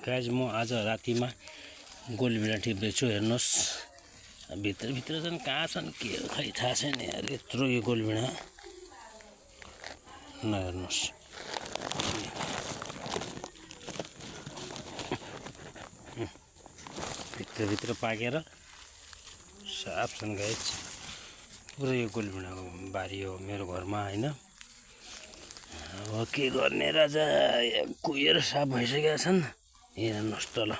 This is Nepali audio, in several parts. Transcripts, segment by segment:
गाइज म आज रातिमा गोलभिडा टिप्दैछु। हेर्नुहोस् भित्र चाहिँ कहाँ छन् के हो खै थाहा छैन यार। यत्रो यो गोलभिडा न हेर्नुहोस् भित्र पाकेर साफ छन् गाइज। पुरै यो गोलभिडाको बारी हो मेरो घरमा हैन। अब के गर्ने राजा कुहिएर साफ भइसकेका छन्। हेर्नुहोस् तल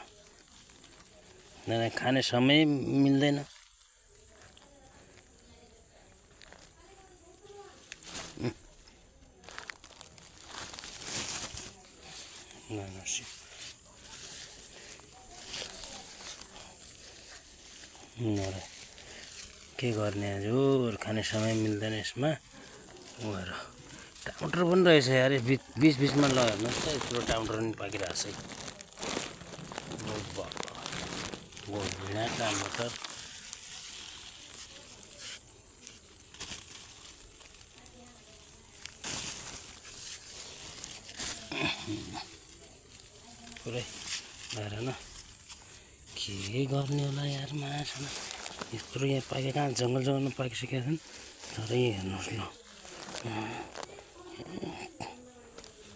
खाने समय मिल्दैन। के गर्ने हजुर खाने समय मिल्दैन यसमा। उहाँहरू टमाटर पनि रहेछ यार बिच बिचमा ल हेर्नुहोस् त यत्रो टमाटर पनि पाकिरहेको छ। गोलभिडा टमाटर पुरै भएर न के गर्ने होला यार माछा यत्रो यहाँ पाके कहाँ जङ्गल जङ्गलमा पाकिसकेका छन्। तर हेर्नुहोस् ल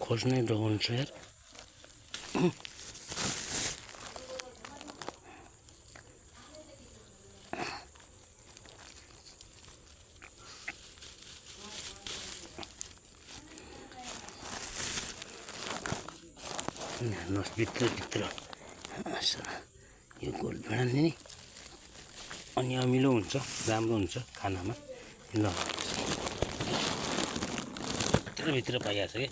खोज्नै डराउँछ यार। हेर्नुहोस् भित्र यो गोलभिडा नि अनि अमिलो हुन्छ, राम्रो हुन्छ खानामा। ल भित्र पाइएको छ कि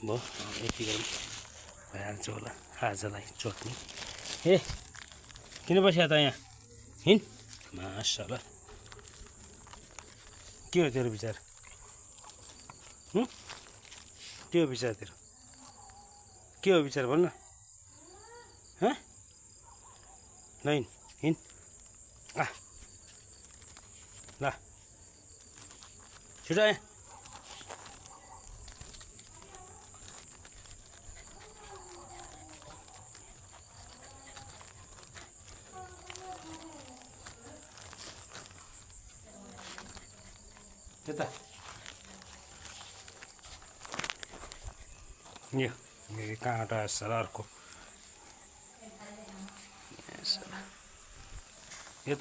भयो यति गरी भइहाल्छ होला आजलाई चटनी। ए किन बस्या त यहाँ हिँड मासला के हो तेरो विचार? के हो विचार तेरो? के हो विचार भन्न? ल हिँड ल छिटो आए। यता यो काँटा सरको यो त